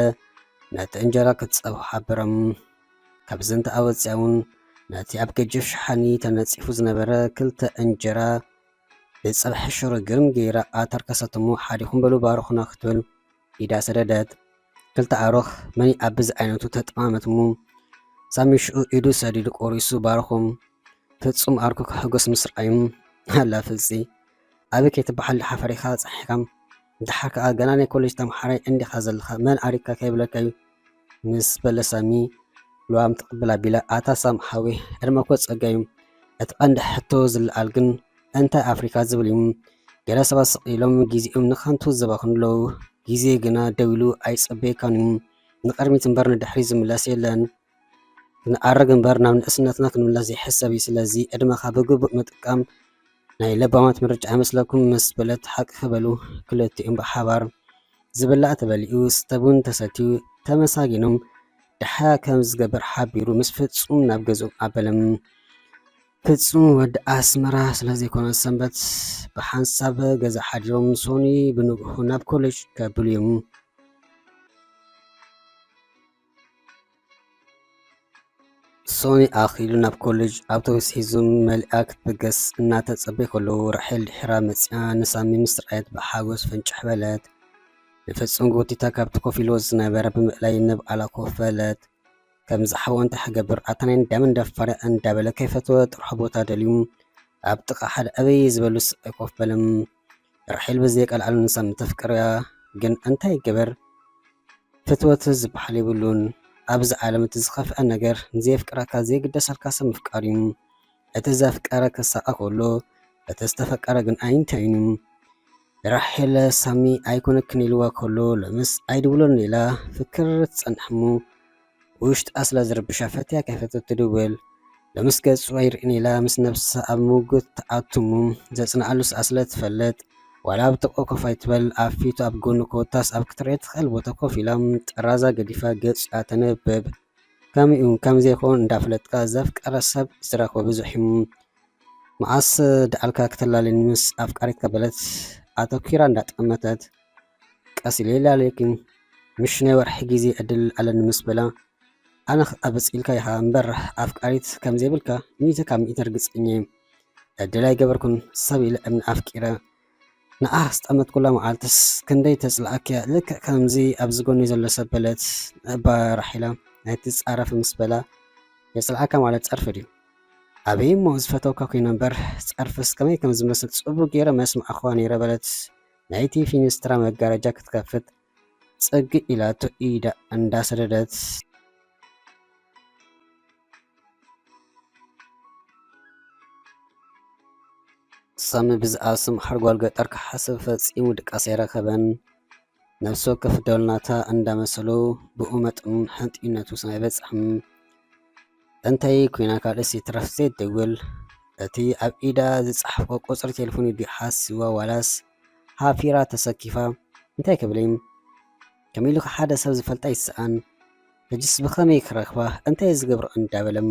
A: ነቲ እንጀራ ክትፀብሑ ሓበሮም ካብዚ እንተኣወፅያ እውን ነቲ ኣብ ገጅፍ ሸሓኒ ተነፂፉ ዝነበረ ክልተ እንጀራ ብፀብሒ ሽሮ ግርም ገይራ ኣተርከሰትሞ ሓዲኹም በሉ ባርኹና ክትብል ኢዳ ሰደደት ክልተ ኣሮኽ መኒ ኣብ ብዚ ዓይነቱ ተጠማመትሙ ሳሚ ሽኡ ኢዱ ሰዲዱ ቆሪሱ ባርኹም ፍፁም ኣርኩ ክሕጎስ ምስ ረኣዮም ኣላ ፍፂ ኣበይ ከይትበሓል ዲሓ ፈሪኻ ፀሒካም እንድሓር ከዓ ገና ናይ ኮሌጅ ተምሓራይ እንዲኻ ዘለኻ መን ኣሪካ ከይብለካ እዩ ምስ በለ ሳሚ ልዋም ትቕብል ኣቢላ ኣታ ሰማሓዊ ዕድመ ኮ ፀጋ እዩ እቲ ቀንዲ ሕቶ ዝለዓል ግን እንታይ ኣፍሪካ ዝብል እዩ። ገለ ሰባት ስቕ ኢሎም ግዜኦም ንኸንቱ ዘባኽኑለው። ግዜ ግና ደው ኢሉ ኣይፀበየካን እዩ። ንቕድሚት እምበር ንድሕሪት ዝምለስ የለን። ንኣረግ እምበር ናብ ንእስነትና ክንምለስ ዘይሕሰብ እዩ። ስለዚ ዕድመኻ ብግቡእ ምጥቃም ናይ ለባማት ምርጫ ኣይመስለኩም ምስ በለት ሓቂ ክበሉ ክልቲኦም ብሓባር ዝብላዕ ተበሊኡ ስተቡን ተሰትዩ ተመሳጊኖም ድሓያ ከም ዝገበር ሓቢሩ ምስ ፍጹም ናብ ገዝኦም ኣበለም። ፍጹም ወዲ ኣስመራ ስለዘይኮነ ሰንበት ብሓንሳብ ገዛ ሓዲሮም ሶኒ ብንግሁ ናብ ኮሌጅ ከብሉ እዮም። ሶኒ ኣኺሉ ናብ ኮሌጅ ኣውቶቡስ ሒዙ መልኣ ክትብገስ እናተፀበየ ከለዉ ራሔል ድሕራ መፅያ ንሳሚ ምስ ረኣየት ብሓጎስ ፍንጭሕ በለት። ንፍጹም ጎቲታ ካብቲ ኮፍ ኢልዎ ዝነበረ ብምእላይ ንብዓላ ኮፍ በለት። ከምዚ ሓብኦ እንታይ ክገብር ኣታ ናይ እንዳምን እንዳፋርያ እንዳበለ ከይፈትወ ጥርሑ ቦታ ደልዩ ኣብ ጥቓ ሓደ ኣበይ ዝበሉ ስቕ ኮፍ በለም። ራሔል ብዘይቀልዓሉ ንሳሚ ተፍቅርያ ግን እንታይ ይገበር ፍትወት ዝበሃል የብሉን። ኣብዚ ዓለም እቲ ዝኸፍአ ነገር ንዘየፍቅረካ ዘይግደሰልካ ሰብ ምፍቃር እዩ። እቲ ዘፍቀረ ክሳቐ ከሎ እቲ ዝተፈቀረ ግን ኣይንተይኑ። ራሔል ሳሚ ኣይኮነክን ኢልዋ ከሎ ለምስ ኣይድብሎን ኢላ ፍክር ትጸንሕሙ ውሽጣ ስለ ዝርብሻ ፈትያ ከይፈተት ትድውል ለምስ ገጹ ኣይርኢን ኢላ ምስ ነብሳ ኣብ ምውጉት ተኣትሙ ዘጽንዓሉ ሰዓ ስለ ትፈልጥ ዋላ ኣብ ጥቕኡ ኮፍ ኣይትበል። ኣብ ፊቱ ኣብ ጎኑ ኮታስ ኣብ ክትሪኦ ትኽእል ቦታ ኮፍ ኢላ ጠራዛ ገዲፋ ገጹ ተነብብ። ከምኡ ከምዘይኮን እንዳፍለጥካ ዘፍቀረ ሰብ ዝረኽቦ ብዙሕ እዩ። መዓስ ደኣልካ ክትላለኒ ምስ ኣፍቃሪትካ በለት ኣተኪራ እንዳጠመተት ቀስ ኢለ ይላለየኪን ምሽ ናይ ወርሒ ግዜ ዕድል ኣለኒ ምስ በላ ኣነ ክቐብፅ ኢልካ ኢኻ እምበር ኣፍቃሪት ከምዘይብልካ ሚእቲ ካብ ሚእቲ ርግፀኛ እየ። ዕድል ኣይገበርኩን ሰብ ኢለ እምኒ ኣፍቂረ ንኣ ስጠመትኩላ መዓልትስ ክንደይ ተፅላኣክያ ልክዕ ከምዚ ኣብዚ ጎኒ ዘሎ ሰብ በለት ንእባ ራሒላ ናይቲ ፃረፍ ምስ በላ የፅልዓካ ማለት ፀርፊ ድዩ? ኣበይ እሞ ዝፈተውካ ኮይነ እምበር ፀርፍስ ከመይ ከም ዝመስል ፅቡቅ ገይረ መስማዕ ኸዋ ነይረ በለት። ናይቲ ፊኒስትራ መጋረጃ ክትከፍት ፀጊ ኢላቶ ኢዳ እንዳሰደደት ሳሚ ብዝኣስም ሓርጓል ገጠር ክሓስብ ፈፂሙ ድቃስ ኣይረኸበን። ነፍሲ ወከፍ ደወልናታ እንዳመሰሉ ብኡ መጠኑን ሕንጢነቱ ኣይበፅሕም። እንታይ ኮይና ካልእሲ ትረፍ ዘይትደውል እቲ ኣብ ኢዳ ዝፀሓፎ ቁፅሪ ቴሌፎን ድዩ ሓሲባ ዋላስ ሃፊራ ተሰኪፋ እንታይ ክብለይ ከም ኢሉ ሓደ ሰብ ዝፈልጣ ይስኣን ሕጅስ ብኸመይ ክረኽባ እንታይ ዝገብሮ እንዳበለም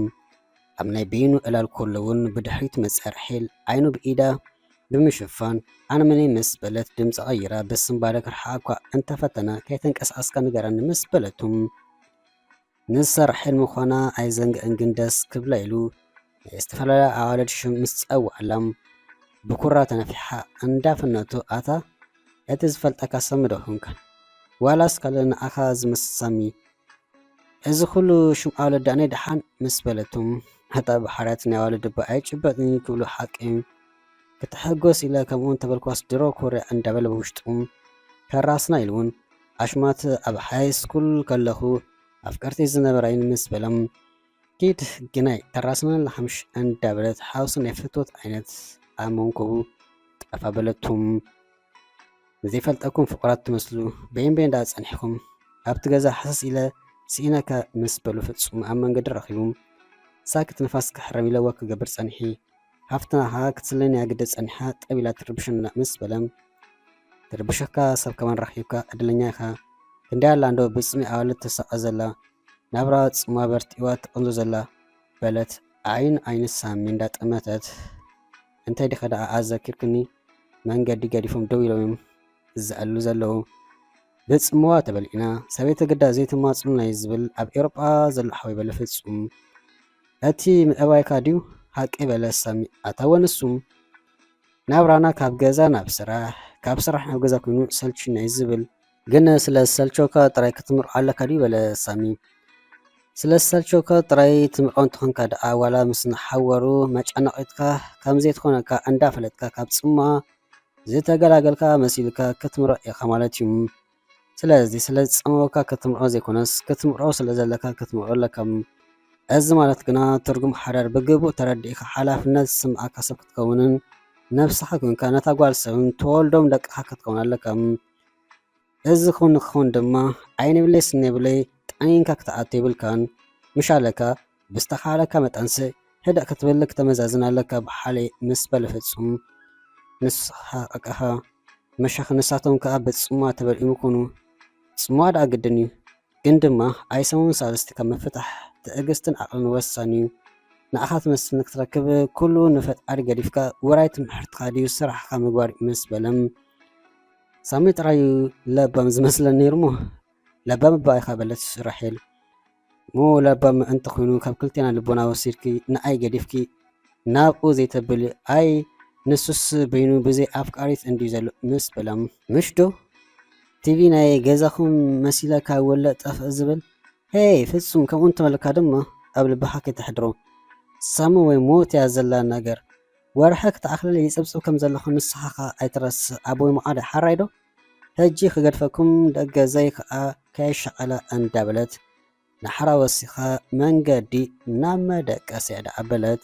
A: ኣብ ናይ በይኑ ዕላል ከሎ እውን ብድሕሪት መፅያ ራሔል ዓይኑ ብኢዳ ብምሽፋን ኣነ መነይ ምስ በለት ድምፂ ቀይራ ብስምባደ ክርሓ እኳ እንተፈተነ ከይተንቀሳቀስካ ንገረኒ ምስ በለቱም ንሳ ራሔል ምዃና ኣይዘንግአን ግን ደስ ክብላ ኢሉ ናይ ዝተፈላለያ ኣዋልድ ሽም ምስ ፀዋዕላ ብኩራ ተነፊሓ እንዳፈነቱ ኣታ እቲ ዝፈልጠካ ሰብ ዶ ኮንካ ዋላስ ካልእ ንኣኻ ዝመስል ሳሚ እዚ ኩሉ ሽም ኣዋልድ ኣነይ ድሓን ምስ በለቱም ኣታ ብሓርያት ናይ ኣዋልድ ባ ኣይጭበጥኒ ክብሉ ሓቂ ክትሕጎስ ኢለ ከምኡውን ተበልኳስ ድሮ ኮርያ እንዳበለ ብውሽጡ ከራስና ኢሉ እውን ኣሽማት ኣብ ሃይ ስኩል ከለኹ ኣፍቀርቲ ዝነበራይን ምስ በለም ኪድ ግናይ ተራስና ለሓምሽ እንዳበለት ሓውሲ ናይ ፍትወት ዓይነት ኣብ መንከቡ ጠፋ በለቱም። ንዘይፈልጠኩም ፍቁራት ትመስሉ በይን በይን እንዳፀኒሕኩም ኣብቲ ገዛ ሓሰስ ኢለ ስኢነካ ምስ በሉ ፍጹም ኣብ መንገዲ ረኺቡ ሳክት ንፋስ ክሕረም ኢለዋ ክገብር ፀኒሒ ሃፍትናኻ ክትስለኒ ያግደ ፀኒሓ ጠቢላ ትርብሸና ምስ በለም ትርብሸካ ሰብ ከመን ረኺብካ ዕድለኛ ኢኻ ክንደይ ኣላ እንዶ ብፅሚ ኣዋልድ ተሳቐ ዘላ ናብራ ፅማ በርቲዋ ትቕንዞ ዘላ በለት ዓይን ዓይኒ ሳሚ እንዳጠመተት እንታይ ዲኸ ደኣ ኣዘኪርክኒ መንገዲ ገዲፎም ደው ኢሎም እዮም ዝኣሉ ዘለዉ ብፅምዋ ተበሊዕና ሰበይቲ ግዳ ዘይትማፅኑ ናይ ዝብል ኣብ ኤውሮጳ ዘሎ ሓወይ በለ ፍጹም እቲ ምዕባይካ ድዩ ሓቂ በለ ሳሚ ኣታወንሱ ናብራና ካብ ገዛ ናብ ስራሕ ካብ ስራሕ ናብ ገዛ ኮይኑ ሰልቺ ናይ ዝብል ግን ስለ ሰልቾካ ጥራይ ክትምርዖ ኣለካ ድዩ በለ ሳሚ ስለ ሰልቾካ ጥራይ ትምርዖ እንትኾንካ ደኣ ዋላ ምስ ንሓወሩ መጨነቒትካ ከምዘይትኾነካ እንዳፈለጥካ ካብ ፅማ ዝተገላገልካ መሲልካ ክትምርዖ ኢኻ ማለት እዩ። ስለዚ ስለ ዝፀመወካ ክትምርዖ ዘይኮነስ ክትምርዖ ስለ ዘለካ ክትምርዖ ኣለካ። እዚ ማለት ግና ትርጉም ሓዳር ብግቡእ ተረዲእካ ሓላፍነት ዝስምዓካ ሰብ ክትከውንን ነፍስኻ ኮንካ ነታ ጓል ሰብን ተወልዶም ደቅኻ ክትከውን ኣለካ እዚ ክኸውን ድማ ዓይኒ ብለይ ስኒ ብለይ ጠኒንካ ክትኣቱ ይብልካን ምሻለካ ብዝተኻለካ መጠንስ ህደእ ክትብል ክተመዛዝን ኣለካ ብሓለ ምስ በለ ፍጹም ንስኻ ኣቃኻ መሻኽ ንሳቶም ከዓ ብጽሙዋ ተበልዒሙ ኮኑ ጽሙዋ ደኣ ግድን እዩ ግን ድማ ኣይሰሙን ሳለስቲ ካብ ምፍታሕ ትዕግስትን ዓቕልን ወሳኒ እዩ ንኣኻ ትመስል ንክትረክብ ኩሉ ንፈጣሪ ገዲፍካ ውራይ ትምሕርትካ ድዩ ስራሕካ ምግባር ምስ በለም ሳሚ ጥራዩ ለባም ዝመስለን ነይሩ ሞ ለባም ባይኻ በለት ራሔል ሞ ለባም እንተ ኮይኑ ካብ ክልቴና ልቦና ወሲድኪ ንኣይ ገዲፍኪ ናብኡ ዘይተብል ኣይ ንሱስ በይኑ ብዘይ ኣፍቃሪት እንዲዩ ዘሎ ምስ በለም ምሽዶ ቲቪ ናይ ገዛኹም መሲለካ ወለጥ ጠፍእ ዝብል ሄይ ፍጹም ከምኡ እንተመለካ ድማ ኣብ ልብኻ ክትሕድሮ ሳሙ ወይ ሞት እያ ዘላ ነገር ወርሒ ክትኣኽልል ይፅብፅብ ከም ዘለኹ ንስኻ ኣይትረስ ኣቦይ መዓደ ሓራይ ዶ ሕጂ ክገድፈኩም ደገዘይ ከዓ ከይሸቐለ እንዳበለት ንሓራ ወሲኻ መንገዲ ናብ መደቀሲ ኣበለት